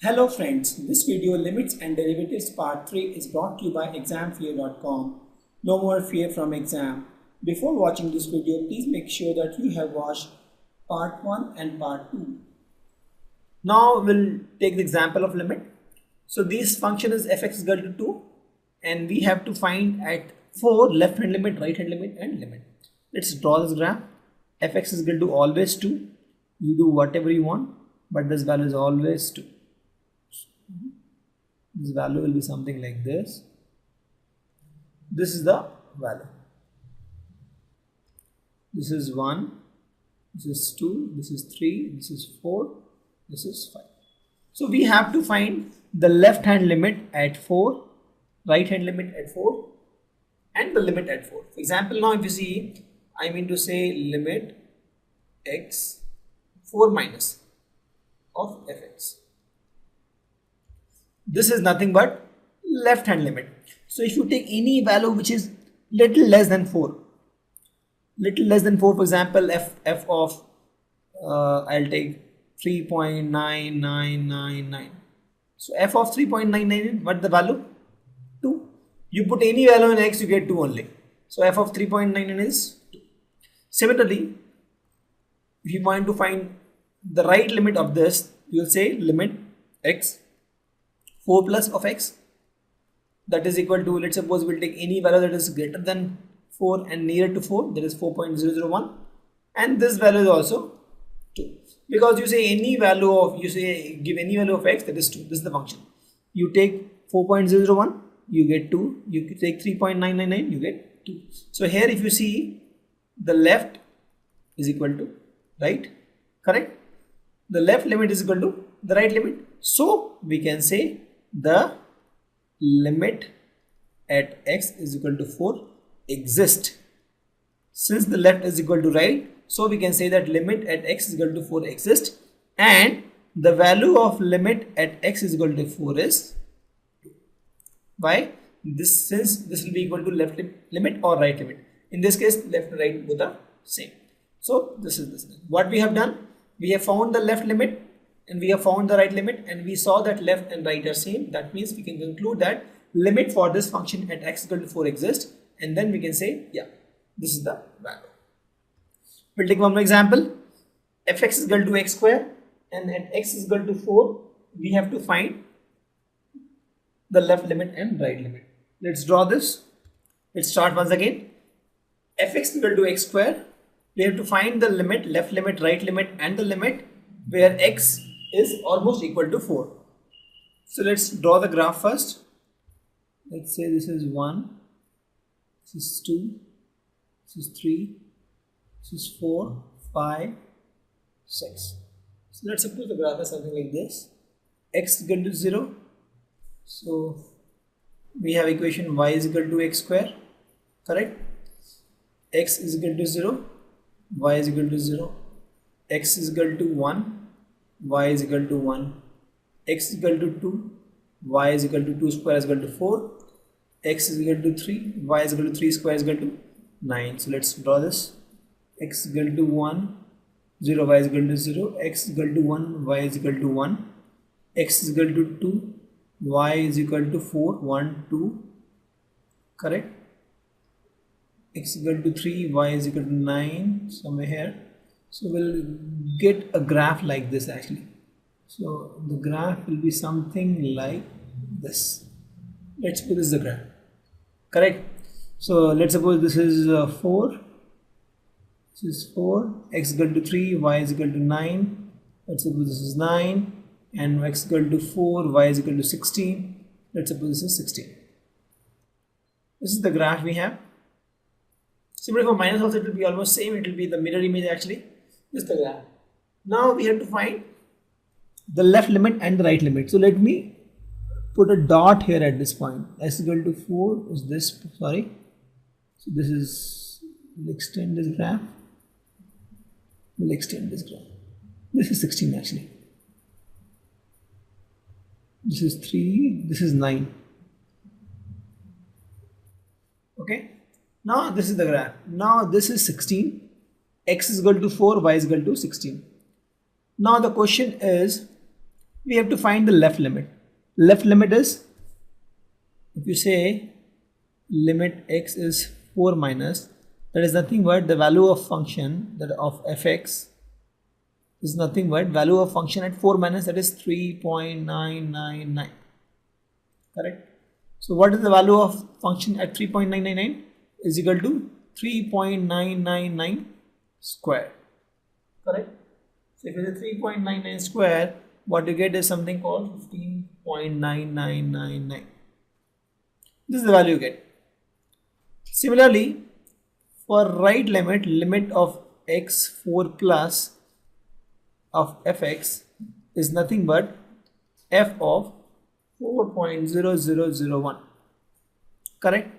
Hello friends, this video Limits and Derivatives Part 3 is brought to you by examfear.com. No more fear from exam. Before watching this video, please make sure that you have watched Part 1 and Part 2. Now we'll take the example of limit. So this function is fx is equal to 2 and we have to find at 4 left hand limit, right hand limit and limit. Let's draw this graph. Fx is equal to always 2. You do whatever you want, but this value is always 2. This value will be something like this. This is the value. This is 1, this is 2, this is 3, this is 4, this is 5. So we have to find the left hand limit at 4, right hand limit at 4 and the limit at 4. For example, now if you see, I mean to say limit x 4 minus of fx. This is nothing but left hand limit. So if you take any value which is little less than 4, for example f of I'll take 3.9999. So f of 3.99, what the value? 2. You put any value in x, you get 2 only. So f of 3.99 is 2. Similarly, if you want to find the right limit of this, you will say limit x 4 plus of x, that is equal to, let's suppose we'll take any value that is greater than 4 and nearer to 4, that is 4.001, and this value is also 2, because you say any value of, you say give any value of x, that is 2. This is the function. You take 4.001, you get 2. You take 3.999, you get 2. So here if you see, the left is equal to right, correct? The left limit is equal to the right limit. So we can say the limit at x is equal to 4 exists. Since the left is equal to right, so we can say that limit at x is equal to 4 exists, and the value of limit at x is equal to 4 is 2. Why? This, since this will be equal to left limit or right limit. In this case, left and right both are same. So this is this. What we have done, we have found the left limit and we have found the right limit, and we saw that left and right are same. That means we can conclude that limit for this function at x equal to 4 exists, and then we can say, yeah, this is the value. We'll take one more example. Fx is equal to x square, and at x is equal to 4, we have to find the left limit and right limit. Let's draw this. Let's start once again. Fx is equal to x square. We have to find the limit, left limit, right limit, and the limit where x is almost equal to 4. So let's draw the graph first. Let's say this is 1, this is 2, this is 3, this is 4, 5, 6. So let's suppose the graph is something like this. X is equal to 0. So we have equation y is equal to x square, correct? X is equal to 0, y is equal to 0, x is equal to 1, y is equal to 1, x is equal to 2, y is equal to 2 square is equal to 4, x is equal to 3, y is equal to 3 square is equal to 9. So let's draw this. X is equal to 1, 0, y is equal to 0, x is equal to 1, y is equal to 1, x is equal to 2, y is equal to 4, 1, 2, correct? X is equal to 3, y is equal to 9, somewhere here. So we'll get a graph like this actually. So the graph will be something like this. Let's put this is the graph, correct? So let's suppose this is 4, this is 4, x is equal to 3, y is equal to 9, let's suppose this is 9, and x is equal to 4, y is equal to 16, let's suppose this is 16. This is the graph we have. Similarly for minus also it will be almost same, it will be the mirror image actually. This is the graph. Now we have to find the left limit and the right limit. So let me put a dot here at this point. S is equal to 4 is this, sorry. So this is, we'll extend this graph. We'll extend this graph. This is 16 actually. This is 3, this is 9. Okay. Now this is the graph. Now this is 16. X is equal to 4, y is equal to 16. Now the question is, we have to find the left limit. Left limit is, if you say limit x is 4 minus, that is nothing but the value of function that of fx is nothing but value of function at 4 minus, that is 3.999. Correct? So what is the value of function at 3.999? Is equal to 3.999 square. Correct? So if it is 3.99 square, what you get is something called 15.9999. This is the value you get. Similarly, for right limit, limit of x 4 plus of fx is nothing but f of 4.0001. Correct?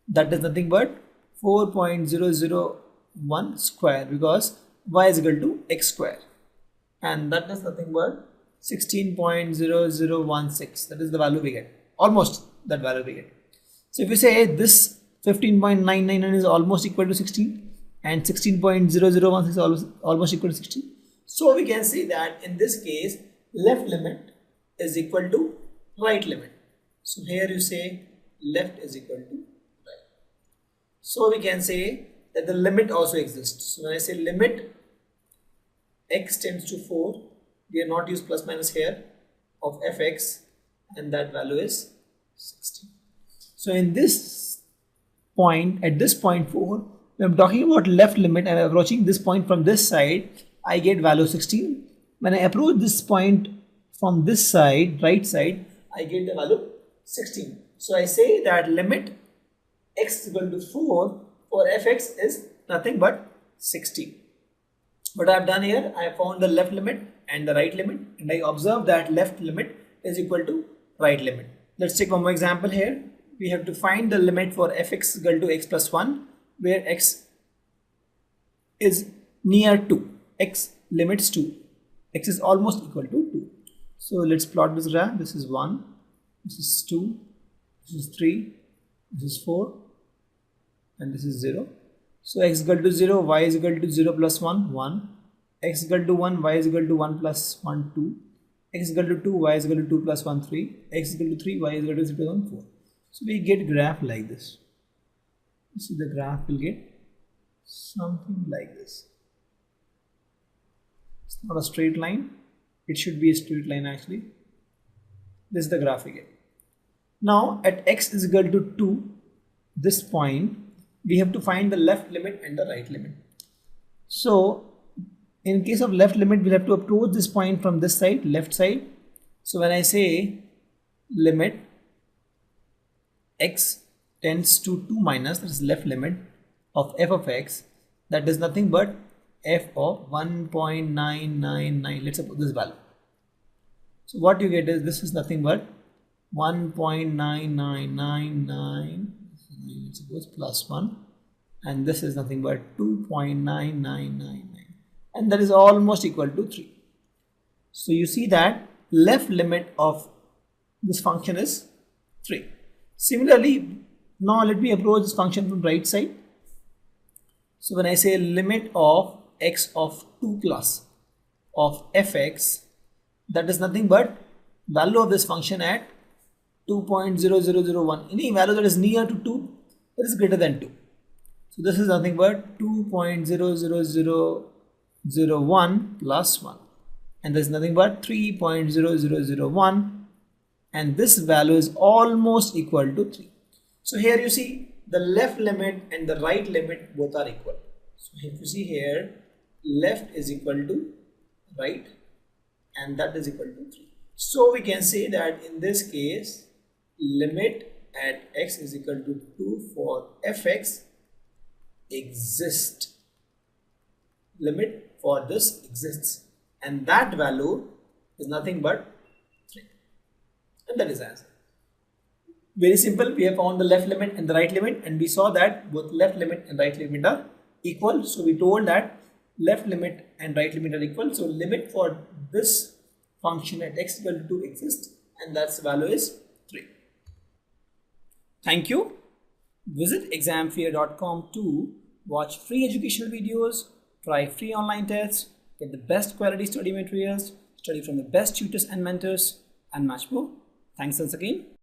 That is nothing but 4.001 square, because y is equal to x square, and that is nothing but 16.0016. that is the value we get, almost that value we get. So if you say this 15.999 is almost equal to 16 and 16.001 is almost equal to 16, so we can say that in this case left limit is equal to right limit. So here you say left is equal to right. So we can say that the limit also exists. So when I say limit x tends to 4, we have not used plus minus here, of fx, and that value is 16. So in this point, at this point 4, when I'm talking about left limit, I'm approaching this point from this side, I get value 16. When I approach this point from this side, right side, I get the value 16. So I say that limit x is equal to 4 for fx is nothing but 16. What I have done here, I have found the left limit and the right limit, and I observe that left limit is equal to right limit. Let's take one more example here. We have to find the limit for fx is equal to x plus 1, where x is near 2. X limits 2. X is almost equal to 2. So let's plot this graph. This is 1, this is 2, this is 3, this is 4, and this is 0. So x is equal to 0, y is equal to 0 plus 1, 1. X is equal to 1, y is equal to 1 plus 1, 2. X is equal to 2, y is equal to 2 plus 1, 3. X is equal to 3, y is equal to 0 plus 1, 4. So we get graph like this. So the graph will get something like this. It's not a straight line. It should be a straight line actually. This is the graph we get. Now at x is equal to 2, this point, we have to find the left limit and the right limit. So in case of left limit, we'll have to approach this point from this side, left side. So when I say limit x tends to 2 minus, that is left limit of f of x, that is nothing but f of 1.999. let's suppose this value. So what you get is, this is nothing but 1.9999, let's suppose plus 1, and this is nothing but 2.9999, and that is almost equal to 3. So you see that left limit of this function is 3. Similarly, now let me approach this function from right side. So when I say limit of x of 2 plus of fx, that is nothing but value of this function at 2.0001. Any value that is near to 2, that is greater than 2. So this is nothing but 2.00001 plus 1, and there is nothing but 3.0001, and this value is almost equal to 3. So here you see the left limit and the right limit both are equal. So if you see here, left is equal to right, and that is equal to 3. So we can say that in this case, limit at x is equal to 2 for fx exists. Limit for this exists, and that value is nothing but 3, and that is the answer. Very simple. We have found the left limit and the right limit, and we saw that both left limit and right limit are equal. So we told that left limit and right limit are equal. So limit for this function at x equal to 2 exists, and that's value is 3. Thank you. Visit examfear.com to watch free educational videos, try free online tests, get the best quality study materials, study from the best tutors and mentors, and much more. Thanks once again.